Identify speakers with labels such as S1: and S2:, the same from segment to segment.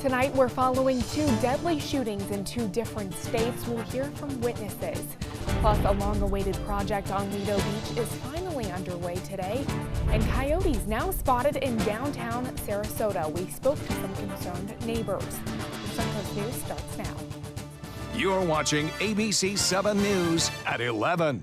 S1: Tonight, we're following two deadly shootings in two different states. We'll hear from witnesses. Plus, a long-awaited project on Lido Beach is finally underway today. And coyotes now spotted in downtown Sarasota. We spoke to some concerned neighbors. Suncoast News starts now.
S2: You're watching ABC7 News at 11.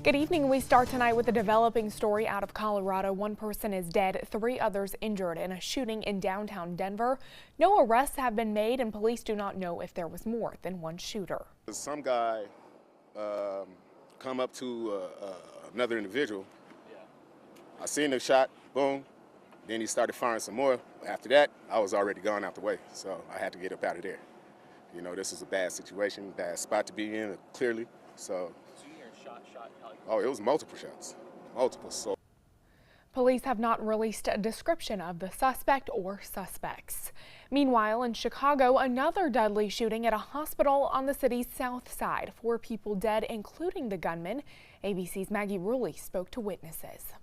S1: Good evening. We start tonight with a developing story out of Colorado. One person is dead, 3 others injured in a shooting in downtown Denver. No arrests have been made, and police do not know if there was more than one shooter.
S3: Some guy come up to another individual. I seen the shot, boom. Then he started firing some more. After that, I was already gone out the way, so I had to get up out of there. You know, this is a bad situation, bad spot to be in, clearly. So you hear shot? Oh, it was multiple shots, multiple. So
S1: police have not released a description of the suspect or suspects. Meanwhile, in Chicago, another deadly shooting at a hospital on the city's south side. 4 people dead, including the gunman. ABC's Maggie Ruley spoke to witnesses.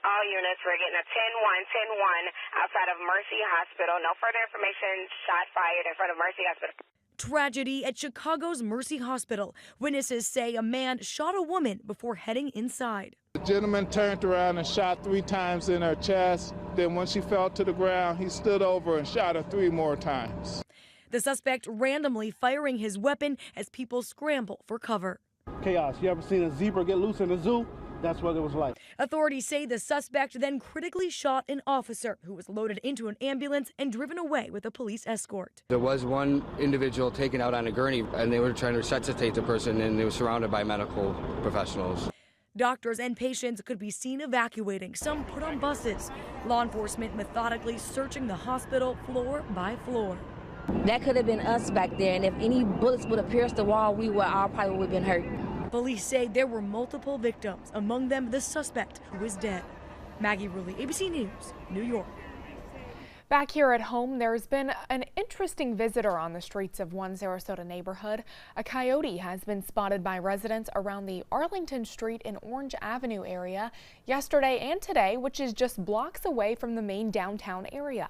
S4: All units, we're getting a 10-1 outside of Mercy Hospital. No further information. Shot fired in front of Mercy Hospital.
S5: Tragedy at Chicago's Mercy Hospital. Witnesses say a man shot a woman before heading inside.
S6: The gentleman turned around and shot 3 times in her chest. Then when she fell to the ground, he stood over and shot her 3 more times.
S5: The suspect randomly firing his weapon as people scramble for cover.
S7: Chaos. You ever seen a zebra get loose in a zoo? That's what it was like.
S5: Authorities say the suspect then critically shot an officer who was loaded into an ambulance and driven away with a police escort.
S8: There was one individual taken out on a gurney, and they were trying to resuscitate the person, and they were surrounded by medical professionals.
S5: Doctors and patients could be seen evacuating, some put on buses. Law enforcement methodically searching the hospital floor by floor.
S9: That could have been us back there, and if any bullets would have pierced the wall, we would all probably would have been hurt.
S5: Police say there were multiple victims, among them the suspect who is dead. Maggie Ruley, ABC News, New York.
S1: Back here at home, there's been an interesting visitor on the streets of one Sarasota neighborhood. A coyote has been spotted by residents around the Arlington Street and Orange Avenue area yesterday and today, which is just blocks away from the main downtown area.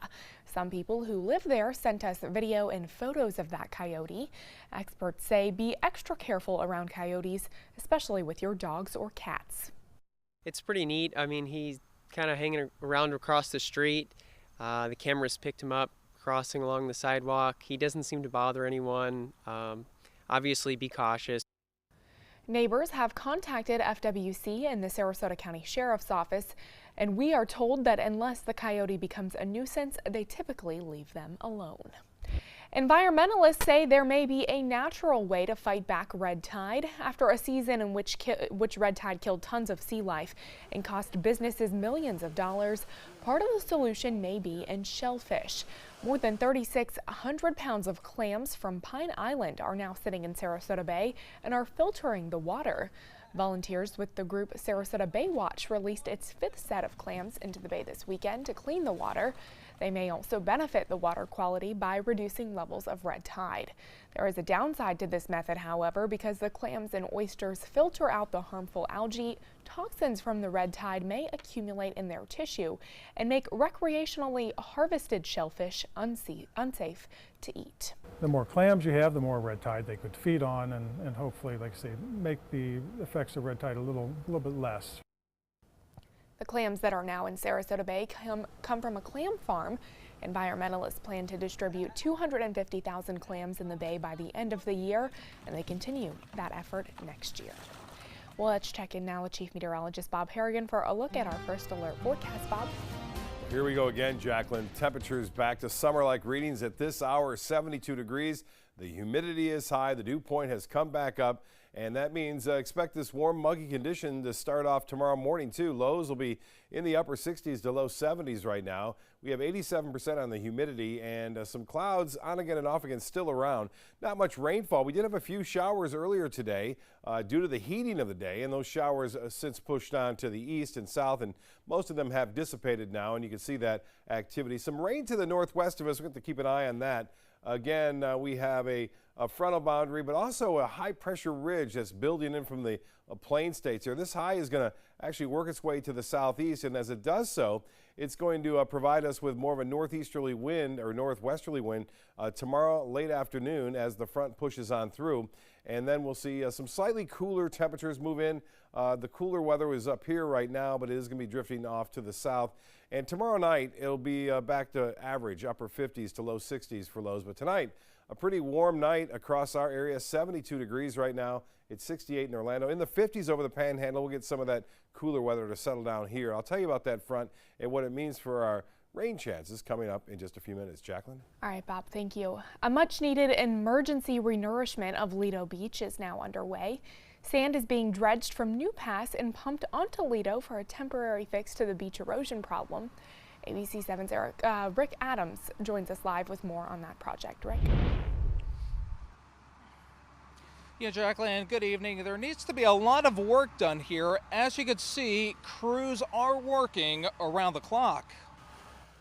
S1: Some people who live there sent us video and photos of that coyote. Experts say be extra careful around coyotes, especially with your dogs or cats.
S10: It's pretty neat. I mean, he's kind of hanging around across the street. The cameras picked him up crossing along the sidewalk. He doesn't seem to bother anyone. Obviously, be cautious.
S1: Neighbors have contacted FWC and the Sarasota County Sheriff's Office, and we are told that unless the coyote becomes a nuisance, they typically leave them alone. Environmentalists say there may be a natural way to fight back red tide after a season in which red tide killed tons of sea life and cost businesses millions of dollars. Part of the solution may be in shellfish. More than 3,600 pounds of clams from Pine Island are now sitting in Sarasota Bay and are filtering the water. Volunteers with the group Sarasota Bay Watch released its 5th set of clams into the bay this weekend to clean the water. They may also benefit the water quality by reducing levels of red tide. There is a downside to this method, however, because the clams and oysters filter out the harmful algae. Toxins from the red tide may accumulate in their tissue and make recreationally harvested shellfish unsafe to eat.
S11: The more clams you have, the more red tide they could feed on and hopefully, like I say, make the effects of red tide a little bit less.
S1: The clams that are now in Sarasota Bay come from a clam farm. Environmentalists plan to distribute 250,000 clams in the bay by the end of the year, and they continue that effort next year. Well, let's check in now with Chief Meteorologist Bob Harrigan for a look at our first alert forecast. Bob.
S12: Here we go again, Jacqueline. Temperatures back to summer-like readings at this hour, 72 degrees. The humidity is high. The dew point has come back up. And that means expect this warm, muggy condition to start off tomorrow morning, too. Lows will be in the upper 60s to low 70s right now. We have 87% on the humidity and some clouds on again and off again still around. Not much rainfall. We did have a few showers earlier today due to the heating of the day, and those showers since pushed on to the east and south, and most of them have dissipated now, and you can see that activity. Some rain to the northwest of us. We're going to keep an eye on that. Again, we have a frontal boundary, but also a high pressure ridge that's building in from the plain states here. This high is going to actually work its way to the southeast, and as it does so, it's going to provide us with more of a northeasterly wind or northwesterly wind tomorrow late afternoon as the front pushes on through. And then we'll see some slightly cooler temperatures move in. The cooler weather is up here right now, but it is going to be drifting off to the south. And tomorrow night, it'll be back to average, upper 50s to low 60s for lows. But tonight, a pretty warm night across our area, 72 degrees right now. It's 68 in Orlando. In the 50s over the Panhandle, we'll get some of that cooler weather to settle down here. I'll tell you about that front and what it means for our rain chances coming up in just a few minutes. Jacqueline?
S1: All right, Bob, thank you. A much-needed emergency renourishment of Lido Beach is now underway. Sand is being dredged from New Pass and pumped onto Lido for a temporary fix to the beach erosion problem. ABC7's Rick Adams joins us live with more on that project. Rick?
S13: Yeah, Jacqueline, good evening. There needs to be a lot of work done here. As you can see, crews are working around the clock.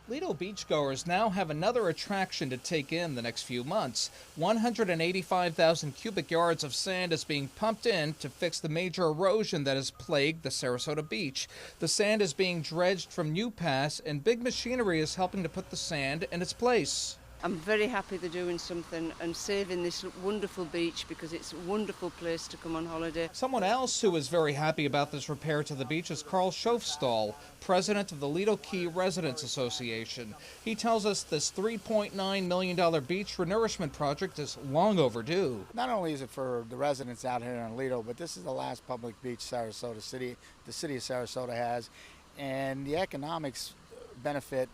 S13: Lido beachgoers now have another attraction to take in the next few months. 185,000 cubic yards of sand is being pumped in to fix the major erosion that has plagued the Sarasota beach. The sand is being dredged from New Pass, and big machinery is helping to put the sand in its place.
S14: I'm very happy they're doing something and saving this wonderful beach because it's a wonderful place to come on holiday.
S13: Someone else who is very happy about this repair to the beach is Carl Schofstall, president of the Lido Key Residents Association. He tells us this $3.9 million beach renourishment project is long overdue.
S15: Not only is it for the residents out here in Lido, but this is the last public beach the city of Sarasota has, and the economics benefit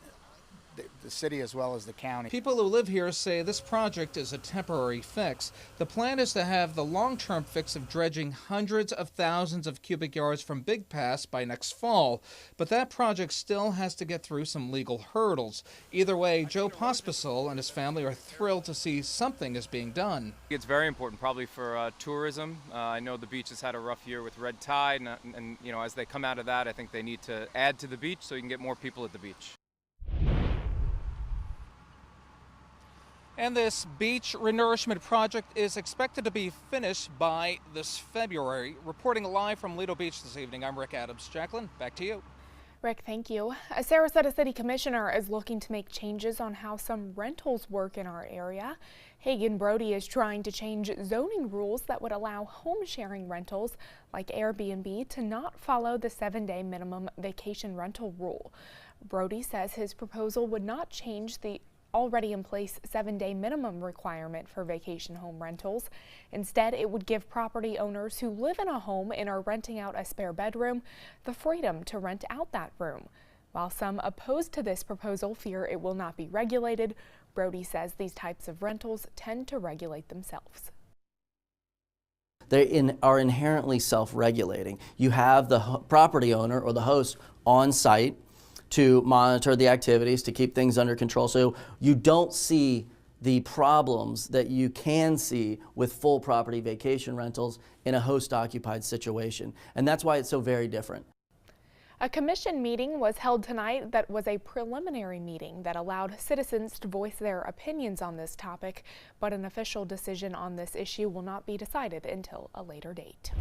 S15: the city as well as the county.
S13: People who live here say this project is a temporary fix. The plan is to have the long-term fix of dredging hundreds of thousands of cubic yards from Big Pass by next fall. But that project still has to get through some legal hurdles. Either way, Joe Pospisil and his family are thrilled to see something is being done.
S16: It's very important, probably for tourism. I know the beach has had a rough year with red tide, and you know, as they come out of that, I think they need to add to the beach so you can get more people at the beach.
S13: And this beach renourishment project is expected to be finished by this February. Reporting live from Lido Beach this evening, I'm Rick Adams. Jacqueline, back to you.
S1: Rick, thank you. A Sarasota City Commissioner is looking to make changes on how some rentals work in our area. Hagan Brody is trying to change zoning rules that would allow home sharing rentals like Airbnb to not follow the 7-day minimum vacation rental rule. Brody says his proposal would not change the already in place 7-day minimum requirement for vacation home rentals. Instead, it would give property owners who live in a home and are renting out a spare bedroom the freedom to rent out that room. While some opposed to this proposal fear it will not be regulated, Brody says these types of rentals tend to regulate themselves.
S17: They are inherently self-regulating. You have the property owner or the host on site to monitor the activities, to keep things under control. So you don't see the problems that you can see with full property vacation rentals in a host-occupied situation. And that's why it's so very different.
S1: A commission meeting was held tonight that was a preliminary meeting that allowed citizens to voice their opinions on this topic, but an official decision on this issue will not be decided until a later date.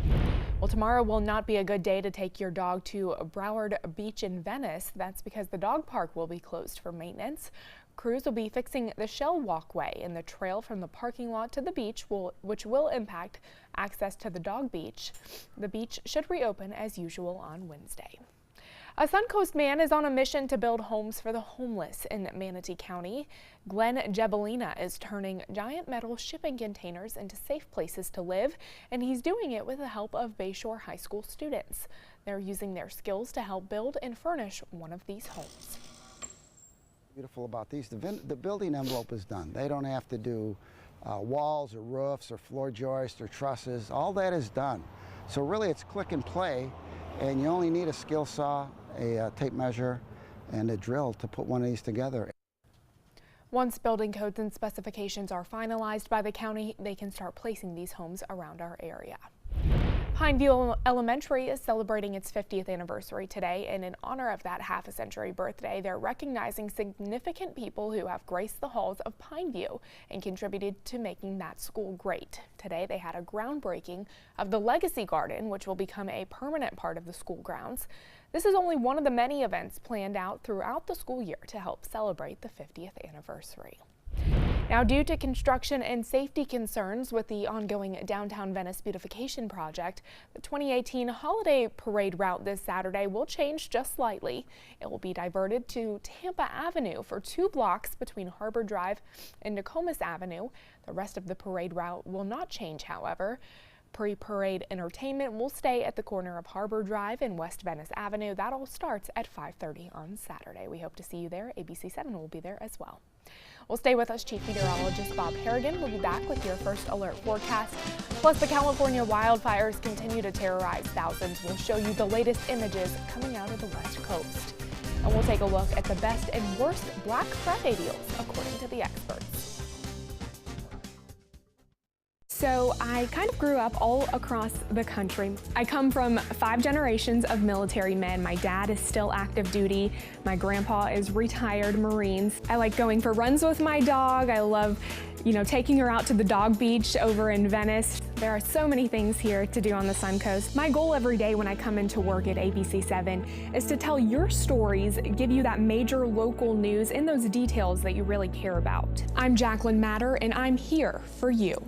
S1: Well, tomorrow will not be a good day to take your dog to Broward Beach in Venice. That's because the dog park will be closed for maintenance. Crews will be fixing the shell walkway in the trail from the parking lot to the beach, which will impact access to the dog beach. The beach should reopen as usual on Wednesday. A Suncoast man is on a mission to build homes for the homeless in Manatee County. Glenn Jebelina is turning giant metal shipping containers into safe places to live, and he's doing it with the help of Bayshore High School students. They're using their skills to help build and furnish one of these homes.
S18: Beautiful about these, the building envelope is done. They don't have to do walls or roofs or floor joists or trusses. All that is done. So really it's click and play, and you only need a skill saw, a tape measure, and a drill to put one of these together.
S1: Once building codes and specifications are finalized by the county, they can start placing these homes around our area. Pineview Elementary is celebrating its 50th anniversary today, and in honor of that half-a-century birthday, they're recognizing significant people who have graced the halls of Pineview and contributed to making that school great. Today, they had a groundbreaking of the Legacy Garden, which will become a permanent part of the school grounds. This is only one of the many events planned out throughout the school year to help celebrate the 50th anniversary. Now, due to construction and safety concerns with the ongoing downtown Venice beautification project, the 2018 holiday parade route this Saturday will change just slightly. It will be diverted to Tampa Avenue for 2 blocks between Harbor Drive and Nokomis Avenue. The rest of the parade route will not change, however. Pre-parade entertainment will stay at the corner of Harbor Drive and West Venice Avenue. That all starts at 5:30 on Saturday. We hope to see you there. ABC7 will be there as well. Well, stay with us. Chief Meteorologist Bob Harrigan will be back with your first alert forecast. Plus, the California wildfires continue to terrorize thousands. We'll show you the latest images coming out of the West Coast. And we'll take a look at the best and worst Black Friday deals, according to the experts. So I kind of grew up all across the country. I come from 5 generations of military men. My dad is still active duty. My grandpa is retired Marines. I like going for runs with my dog. I love, taking her out to the dog beach over in Venice. There are so many things here to do on the Suncoast. My goal every day when I come into work at ABC7 is to tell your stories, give you that major local news and those details that you really care about. I'm Jacqueline Matter, and I'm here for you.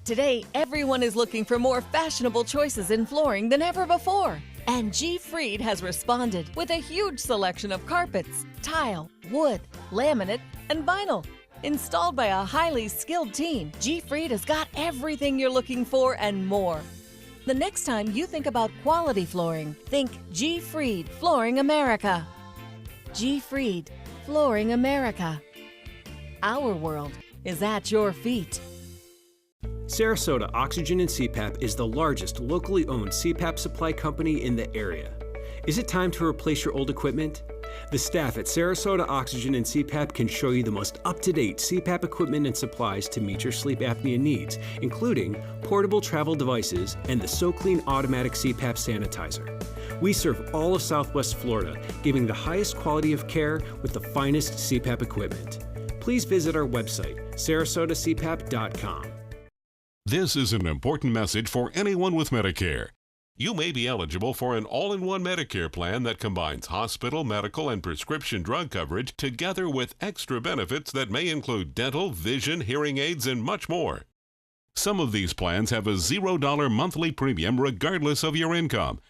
S19: Today, everyone is looking for more fashionable choices in flooring than ever before. And G. Fried has responded with a huge selection of carpets, tile, wood, laminate, and vinyl. Installed by a highly skilled team, G. Fried has got everything you're looking for and more. The next time you think about quality flooring, think G. Fried Flooring America. G. Fried Flooring America. Our world is at your feet.
S20: Sarasota Oxygen and CPAP is the largest locally owned CPAP supply company in the area. Is it time to replace your old equipment? The staff at Sarasota Oxygen and CPAP can show you the most up-to-date CPAP equipment and supplies to meet your sleep apnea needs, including portable travel devices and the SoClean automatic CPAP sanitizer. We serve all of Southwest Florida, giving the highest quality of care with the finest CPAP equipment. Please visit our website, sarasotacpap.com.
S21: This is an important message for anyone with Medicare. You may be eligible for an all-in-one Medicare plan that combines hospital, medical, and prescription drug coverage together with extra benefits that may include dental, vision, hearing aids, and much more. Some of these plans have a $0 monthly premium regardless of your income.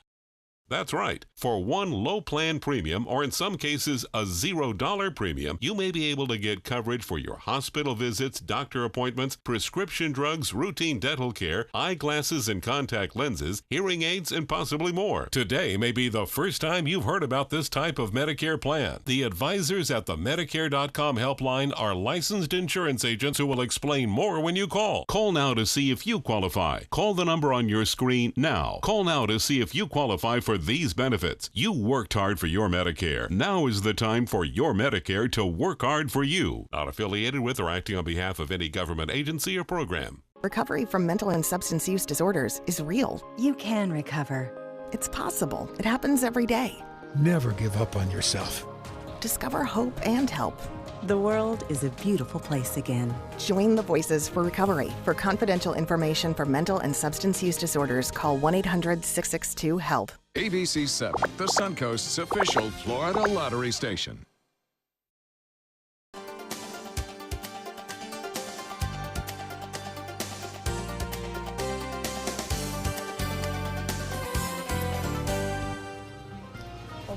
S21: That's right. For one low plan premium, or in some cases a $0 premium, you may be able to get coverage for your hospital visits, doctor appointments, prescription drugs, routine dental care, eyeglasses and contact lenses, hearing aids, and possibly more. Today may be the first time you've heard about this type of Medicare plan. The advisors at the Medicare.com helpline are licensed insurance agents who will explain more when you call. Call now to see if you qualify. Call the number on your screen now. Call now to see if you qualify for these benefits. You worked hard for your Medicare. Now is the time for your Medicare to work hard for you. Not affiliated with or acting on behalf of any government agency or program.
S22: Recovery from mental and substance use disorders is real. You can recover. It's possible. It happens every day.
S23: Never give up on yourself.
S22: Discover hope and help.
S24: The world is a beautiful place again.
S22: Join the Voices for Recovery. For confidential information for mental and substance use disorders, call 1-800-662-HELP.
S2: ABC7, the Suncoast's official Florida lottery station.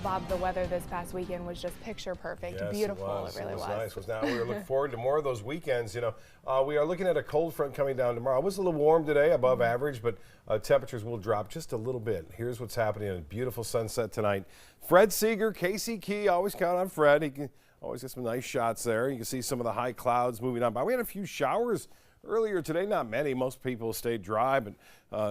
S1: Bob, the weather this past weekend was just picture perfect.
S12: Yes,
S1: beautiful. It really was.
S12: Nice. Now we were looking forward to more of those weekends. We are looking at a cold front coming down tomorrow. It was a little warm today, above average, but temperatures will drop just a little bit. Here's what's happening. A beautiful sunset tonight. Fred Seeger, Casey Key, always count on Fred. He can always get some nice shots there. You can see some of the high clouds moving on by. We had a few showers earlier today, not many. Most people stayed dry, but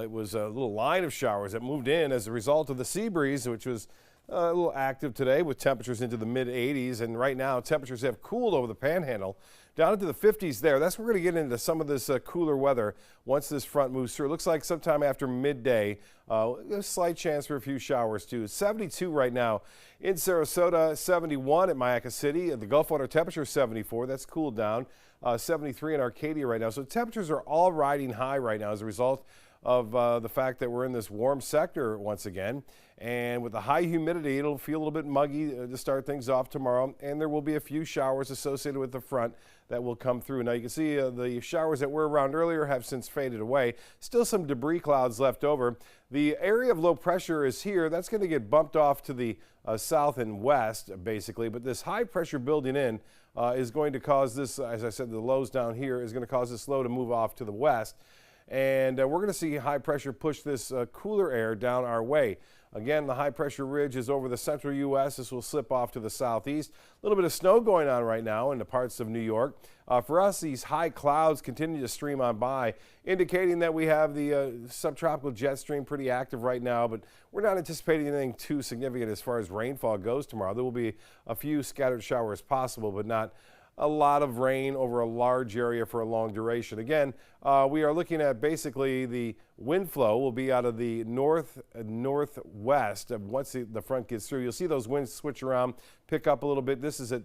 S12: it was a little line of showers that moved in as a result of the sea breeze, which was a little active today with temperatures into the mid 80s, and right now temperatures have cooled over the panhandle down into the 50s there. That's where we're going to get into some of this cooler weather once this front moves through. It looks like sometime after midday, a slight chance for a few showers too. It's 72 right now in Sarasota, 71 at Mayaca City. The Gulf water temperature is 74. That's cooled down. 73 in Arcadia right now. So temperatures are all riding high right now as a result of the fact that we're in this warm sector once again. And with the high humidity, it'll feel a little bit muggy to start things off tomorrow. And there will be a few showers associated with the front that will come through. Now you can see the showers that were around earlier have since faded away. Still some debris clouds left over. The area of low pressure is here. That's going to get bumped off to the south and west, basically. But this high pressure building in is going to cause this, as I said, the lows down here is going to cause this low to move off to the west. And we're going to see high pressure push this cooler air down our way. Again, the high pressure ridge is over the central U.S. This will slip off to the southeast. A little bit of snow going on right now in the parts of New York. For us, these high clouds continue to stream on by, indicating that we have the subtropical jet stream pretty active right now, but we're not anticipating anything too significant as far as rainfall goes tomorrow. There will be a few scattered showers possible, but not a lot of rain over a large area for a long duration. Again, we are looking at basically the wind flow will be out of the northwest. Once the front gets through, you'll see those winds switch around, pick up a little bit. This is at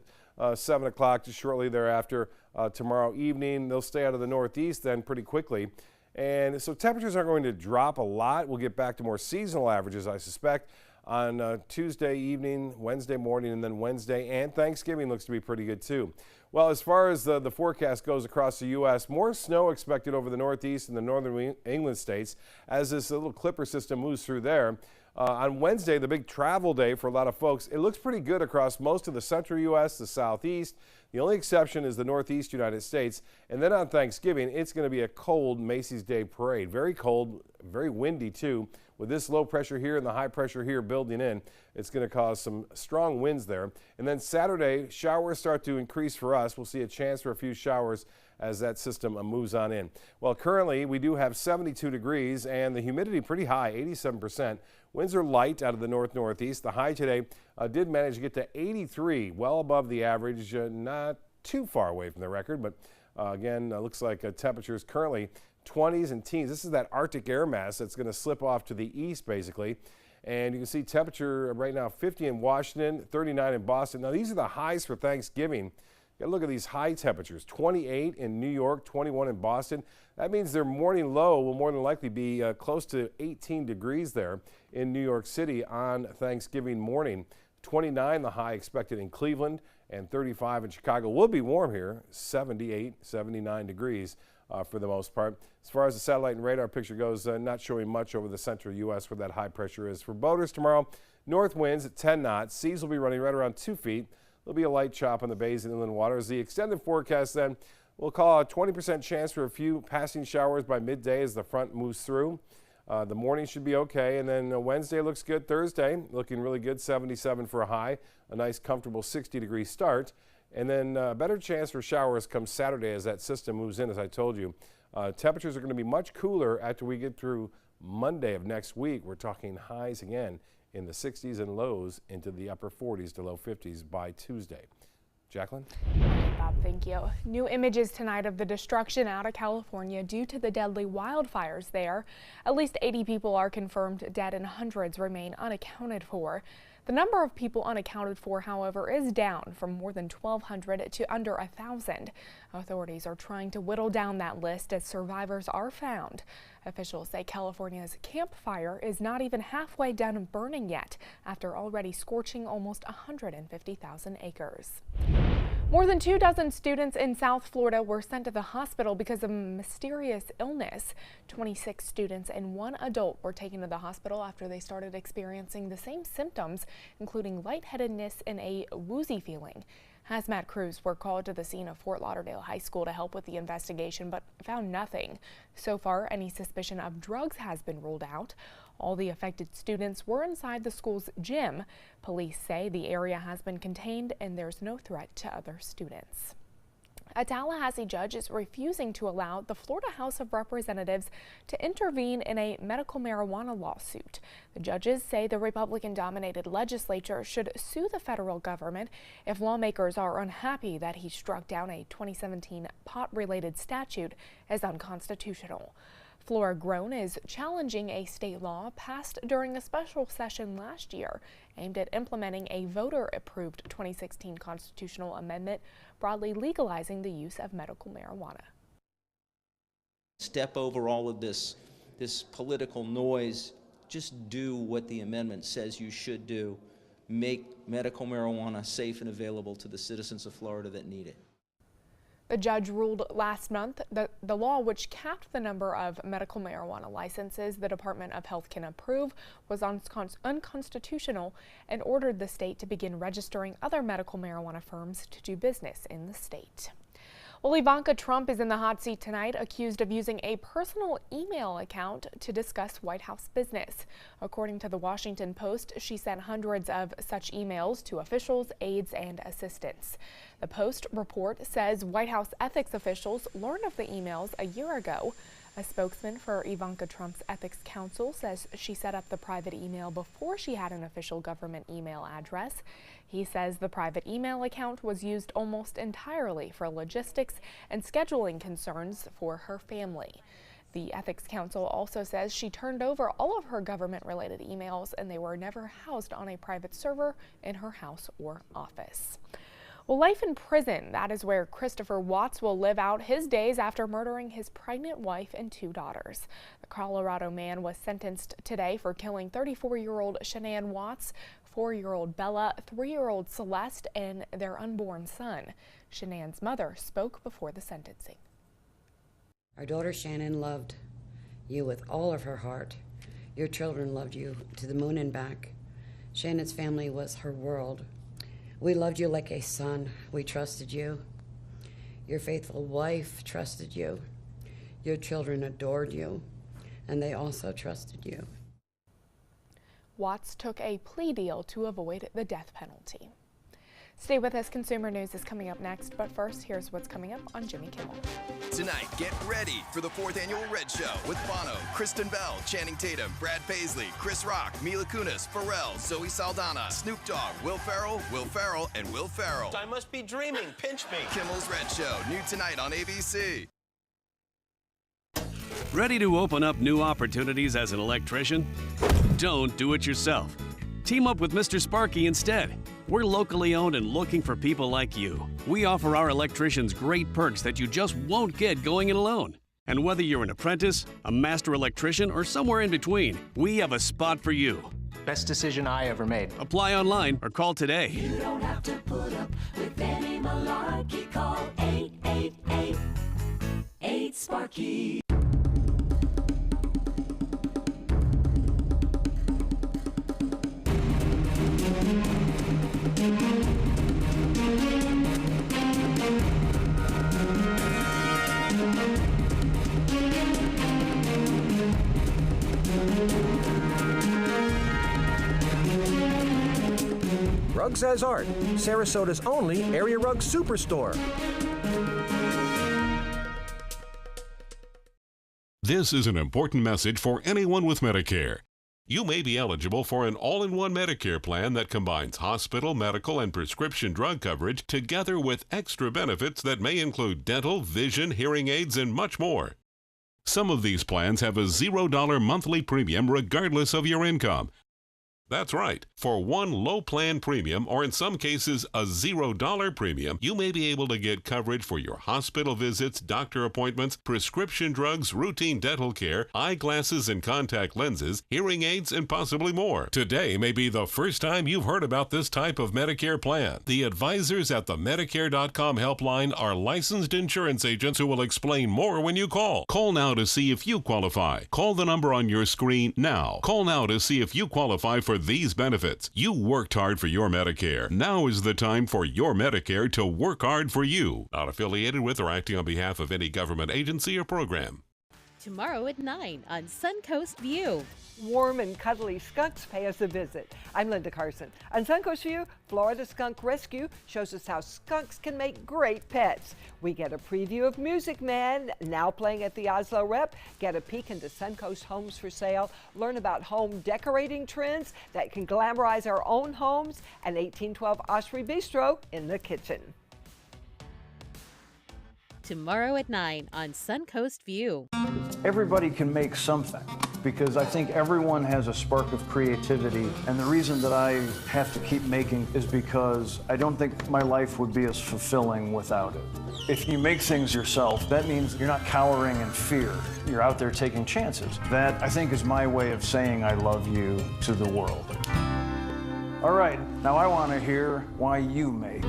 S12: 7 o'clock, just shortly thereafter. Tomorrow evening, they'll stay out of the northeast then pretty quickly. And so temperatures aren't going to drop a lot. We'll get back to more seasonal averages, I suspect, on Tuesday evening, Wednesday morning, and then Wednesday and Thanksgiving looks to be pretty good too. Well, as far as the forecast goes across the U.S., more snow expected over the northeast and the northern England states as this little clipper system moves through there. On Wednesday, the big travel day for a lot of folks, it looks pretty good across most of the central U.S., the southeast. The only exception is the northeast United States. And then on Thanksgiving, it's going to be a cold Macy's Day Parade. Very cold, very windy too. With this low pressure here and the high pressure here building in, it's going to cause some strong winds there. And then Saturday, showers start to increase for us. We'll see a chance for a few showers as that system moves on in. Well, currently we do have 72 degrees and the humidity pretty high, 87%. Winds are light out of the north-northeast. The high today did manage to get to 83, well above the average, not too far away from the record, but again, looks like temperatures currently 20s and teens. This is that Arctic air mass that's going to slip off to the east, basically. And you can see temperature right now 50 in Washington, 39 in Boston. Now, these are the highs for Thanksgiving. You got to look at these high temperatures, 28 in New York, 21 in Boston. That means their morning low will more than likely be close to 18 degrees there in New York City on Thanksgiving morning. 29 the high expected in Cleveland, and 35 in Chicago. Will be warm here, 78, 79 degrees. For the most part. As far as the satellite and radar picture goes, not showing much over the central U.S. where that high pressure is. For boaters tomorrow, north winds at 10 knots. Seas will be running right around 2 feet. There'll be a light chop on the bays and inland waters. The extended forecast then, we'll call a 20% chance for a few passing showers by midday as the front moves through. The morning should be okay, and then Wednesday looks good. Thursday looking really good, 77 for a high. A nice comfortable 60-degree start. And then a better chance for showers come Saturday as that system moves in, as I told you. Temperatures are going to be much cooler after we get through Monday of next week. We're talking highs again in the 60s and lows into the upper 40s to low 50s by Tuesday. Jacqueline?
S1: Bob, thank you. New images tonight of the destruction out of California due to the deadly wildfires there. At least 80 people are confirmed dead and hundreds remain unaccounted for. The number of people unaccounted for, however, is down from more than 1,200 to under 1,000. Authorities are trying to whittle down that list as survivors are found. Officials say California's Camp Fire is not even halfway done burning yet, after already scorching almost 150,000 acres. More than 24 students in South Florida were sent to the hospital because of a mysterious illness. 26 students and 1 adult were taken to the hospital after they started experiencing the same symptoms, including lightheadedness and a woozy feeling. Hazmat crews were called to the scene of Fort Lauderdale High School to help with the investigation, but found nothing. So far, any suspicion of drugs has been ruled out. All the affected students were inside the school's gym. Police say the area has been contained and there's no threat to other students. A Tallahassee judge is refusing to allow the Florida House of Representatives to intervene in a medical marijuana lawsuit. The judges say the Republican-dominated legislature should sue the federal government if lawmakers are unhappy that he struck down a 2017 pot-related statute as unconstitutional. Flora Grown is challenging a state law passed during a special session last year aimed at implementing a voter-approved 2016 constitutional amendment broadly legalizing the use of medical marijuana.
S3: Step over all of this political noise. Just do what the amendment says you should do. Make medical marijuana safe and available to the citizens of Florida that need it.
S1: The judge ruled last month that the law, which capped the number of medical marijuana licenses the Department of Health can approve, was unconstitutional and ordered the state to begin registering other medical marijuana firms to do business in the state. Well, Ivanka Trump is in the hot seat tonight, accused of using a personal email account to discuss White House business. According to the Washington Post, she sent hundreds of such emails to officials, aides, and assistants. The Post report says White House ethics officials learned of the emails a year ago. A spokesman for Ivanka Trump's Ethics Council says she set up the private email before she had an official government email address. He says the private email account was used almost entirely for logistics and scheduling concerns for her family. The Ethics Council also says she turned over all of her government-related emails and they were never housed on a private server in her house or office. Well, life in prison, that is where Christopher Watts will live out his days after murdering his pregnant wife and 2 daughters. The Colorado man was sentenced today for killing 34-year-old Shanann Watts, 4-year-old Bella, 3-year-old Celeste, and their unborn son. Shanann's mother spoke before the sentencing.
S4: Our daughter Shannon loved you with all of her heart. Your children loved you to the moon and back. Shannon's family was her world. We loved you like a son. We trusted you. Your faithful wife trusted you. Your children adored you, and they also trusted you.
S1: Watts took a plea deal to avoid the death penalty. Stay with us. Consumer News is coming up next, but first, here's what's coming up on Jimmy Kimmel.
S6: Tonight, get ready for the 4th Annual Red Show with Bono, Kristen Bell, Channing Tatum, Brad Paisley, Chris Rock, Mila Kunis, Pharrell, Zoe Saldana, Snoop Dogg, Will Ferrell, and Will Ferrell.
S7: I must be dreaming. Pinch me.
S6: Kimmel's Red Show, new tonight on ABC.
S25: Ready to open up new opportunities as an electrician? Don't do it yourself. Team up with Mr. Sparky instead. We're locally owned and looking for people like you. We offer our electricians great perks that you just won't get going it alone. And whether you're an apprentice, a master electrician, or somewhere in between, we have a spot for you.
S7: Best decision I ever made.
S25: Apply online or call today.
S26: You don't have to put up with any malarkey. Call 888-8-SPARKY.
S27: Rugs as Art, Sarasota's only area rug superstore.
S21: This is an important message for anyone with Medicare. You may be eligible for an all-in-one Medicare plan that combines hospital, medical, and prescription drug coverage together with extra benefits that may include dental, vision, hearing aids, and much more. Some of these plans have a $0 monthly premium regardless of your income. That's right. For one low plan premium, or in some cases a $0 premium, you may be able to get coverage for your hospital visits, doctor appointments, prescription drugs, routine dental care, eyeglasses and contact lenses, hearing aids, and possibly more. Today may be the first time you've heard about this type of Medicare plan. The advisors at the Medicare.com helpline are licensed insurance agents who will explain more when you call. Call now to see if you qualify. Call the number on your screen now. Call now to see if you qualify for these benefits. You worked hard for your Medicare. Now is the time for your Medicare to work hard for you. Not affiliated with or acting on behalf of any government agency or program.
S5: Tomorrow at 9 on Suncoast View.
S8: Warm and cuddly skunks pay us a visit. I'm Linda Carson. On Suncoast View, Florida Skunk Rescue shows us how skunks can make great pets. We get a preview of Music Man, now playing at the Oslo Rep, get a peek into Suncoast homes for sale, learn about home decorating trends that can glamorize our own homes, and 1812 Osprey Bistro in the kitchen.
S5: Tomorrow at 9 on Suncoast View.
S9: Everybody can make something, because I think everyone has a spark of creativity, and the reason that I have to keep making is because I don't think my life would be as fulfilling without it. If you make things yourself, that means you're not cowering in fear. You're out there taking chances. That, I think, is my way of saying I love you to the world. All right, now I want to hear why you make.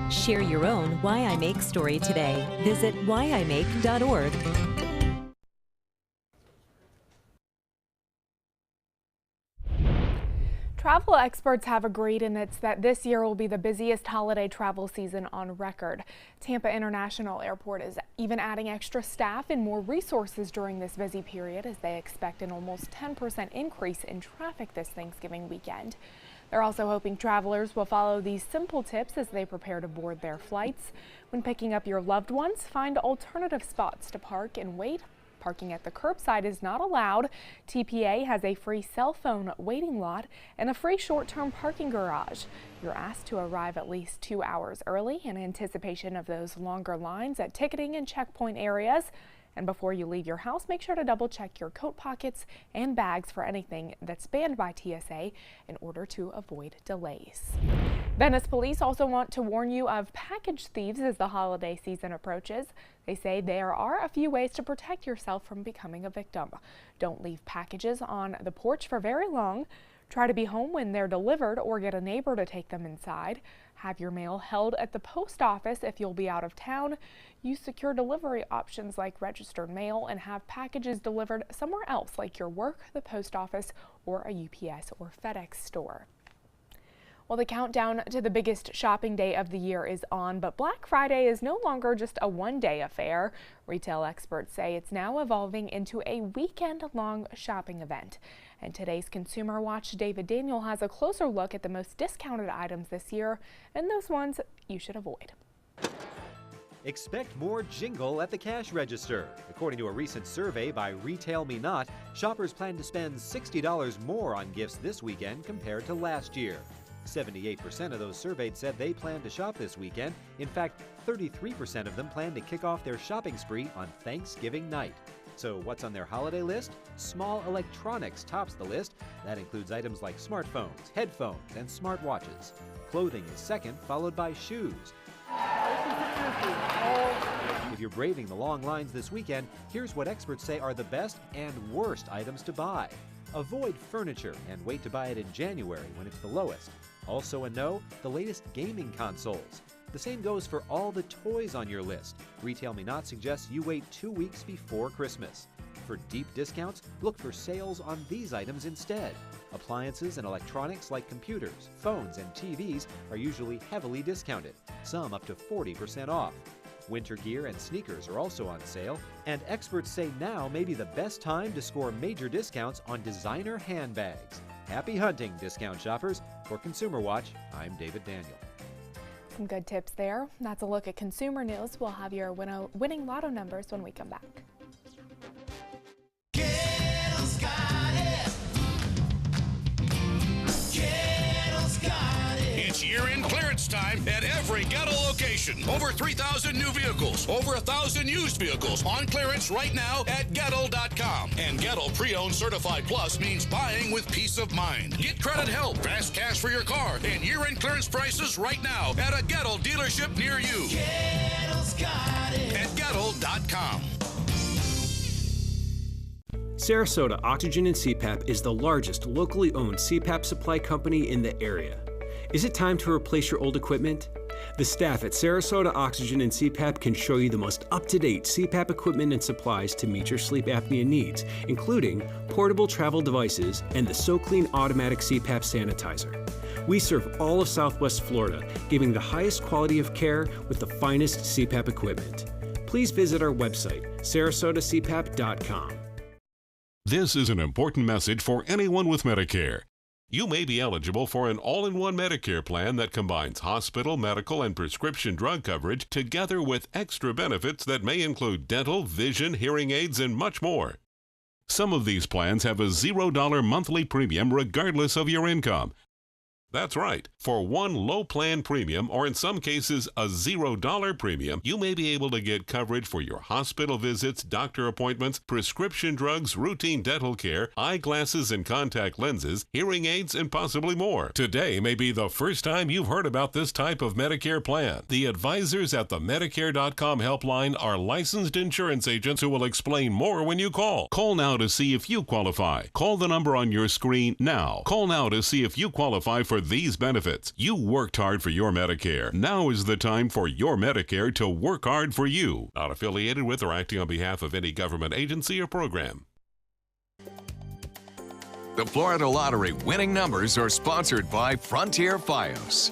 S24: Share your own Why I Make story today. Visit whyimake.org.
S1: Travel experts have agreed, and it's that this year will be the busiest holiday travel season on record. Tampa International Airport is even adding extra staff and more resources during this busy period as they expect an almost 10% increase in traffic this Thanksgiving weekend. They're also hoping travelers will follow these simple tips as they prepare to board their flights. When picking up your loved ones, find alternative spots to park and wait. Parking at the curbside is not allowed. TPA has a free cell phone waiting lot and a free short-term parking garage. You're asked to arrive at least 2 hours early in anticipation of those longer lines at ticketing and checkpoint areas. And before you leave your house, make sure to double check your coat pockets and bags for anything that's banned by TSA in order to avoid delays. Venice police also want to warn you of package thieves as the holiday season approaches. They say there are a few ways to protect yourself from becoming a victim. Don't leave packages on the porch for very long. Try to be home when they're delivered or get a neighbor to take them inside. Have your mail held at the post office if you'll be out of town. Use secure delivery options like registered mail and have packages delivered somewhere else like your work, the post office, or a UPS or FedEx store. Well, the countdown to the biggest shopping day of the year is on, but Black Friday is no longer just a one-day affair. Retail experts say it's now evolving into a weekend-long shopping event. And today's Consumer Watch, David Daniel, has a closer look at the most discounted items this year and those ones you should avoid.
S10: Expect more jingle at the cash register. According to a recent survey by Retail Me Not, shoppers plan to spend $60 more on gifts this weekend compared to last year. 78% of those surveyed said they plan to shop this weekend. In fact, 33% of them plan to kick off their shopping spree on Thanksgiving night. So what's on their holiday list? Small electronics tops the list. That includes items like smartphones, headphones, and smartwatches. Clothing is second, followed by shoes. If you're braving the long lines this weekend, here's what experts say are the best and worst items to buy. Avoid furniture and wait to buy it in January when it's the lowest. Also a no, the latest gaming consoles. The same goes for all the toys on your list. Retail Me Not suggests you wait 2 weeks before Christmas. For deep discounts, look for sales on these items instead. Appliances and electronics like computers, phones, and TVs are usually heavily discounted, some up to 40% off. Winter gear and sneakers are also on sale, and experts say now may be the best time to score major discounts on designer handbags. Happy hunting, discount shoppers. For Consumer Watch, I'm David Daniel.
S1: Some good tips there. That's a look at consumer news. We'll have your winning lotto numbers when we come back.
S2: It's year-end clearance time at every Gettle location. Over 3,000 new vehicles, over 1,000 used vehicles on clearance right now at Gettle.com. And Gettle Pre-Owned Certified Plus means buying with peace of mind. Get credit help, fast cash for your car, and year-end clearance prices right now at a Gettle dealership near you. Gettle's got it. At Gettle.com.
S20: Sarasota Oxygen and CPAP is the largest locally owned CPAP supply company in the area. Is it time to replace your old equipment? The staff at Sarasota Oxygen and CPAP can show you the most up-to-date CPAP equipment and supplies to meet your sleep apnea needs, including portable travel devices and the SoClean automatic CPAP sanitizer. We serve all of Southwest Florida, giving the highest quality of care with the finest CPAP equipment. please visit our website, sarasotacpap.com.
S21: This is an important message for anyone with Medicare. You may be eligible for an all-in-one Medicare plan that combines hospital, medical, and prescription drug coverage together with extra benefits that may include dental, vision, hearing aids, and much more. Some of these plans have a $0 monthly premium regardless of your income. That's right. For one low plan premium, or in some cases a $0 premium, you may be able to get coverage for your hospital visits, doctor appointments, prescription drugs, routine dental care, eyeglasses and contact lenses, hearing aids, and possibly more. Today may be the first time you've heard about this type of Medicare plan. The advisors at the Medicare.com helpline are licensed insurance agents who will explain more when you call. Call now to see if you qualify. Call the number on your screen now. Call now to see if you qualify for these benefits. You worked hard for your Medicare. Now is the time for your Medicare to work hard for you. Not affiliated with or acting on behalf of any government agency or program.
S11: The Florida Lottery winning numbers are sponsored by Frontier Fios.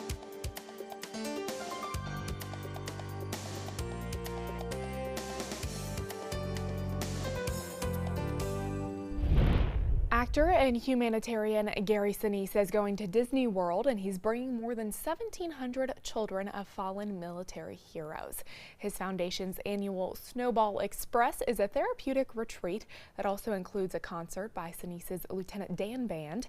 S1: Actor and humanitarian Gary Sinise is going to Disney World, and he's bringing more than 1,700 children of fallen military heroes. His foundation's annual Snowball Express is a therapeutic retreat that also includes a concert by Sinise's Lieutenant Dan Band.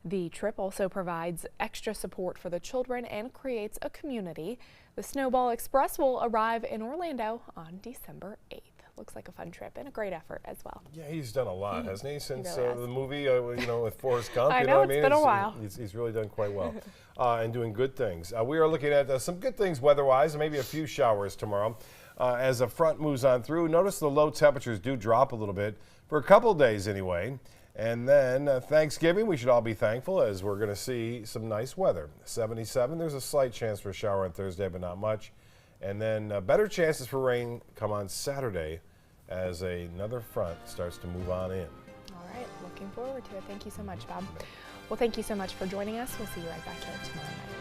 S1: The trip also provides extra support for the children and creates a community. The Snowball Express will arrive in Orlando on December 8th. Looks like a fun trip and a great effort as well.
S12: Yeah, he's done a lot, hasn't he, since
S1: really has.
S12: the movie, with Forrest Gump?
S1: I know, it's been a while.
S12: He's really done quite well and doing good things. We are looking at some good things weather-wise, maybe a few showers tomorrow. As a front moves on through, notice the low temperatures do drop a little bit for a couple days anyway. And then Thanksgiving, we should all be thankful as we're going to see some nice weather. 77, there's a slight chance for a shower on Thursday, but not much. And then better chances for rain come on Saturday as another front starts to move on in.
S1: All right, looking forward to it. Thank you so much, Bob. Well, thank you so much for joining us. We'll see you right back here tomorrow night.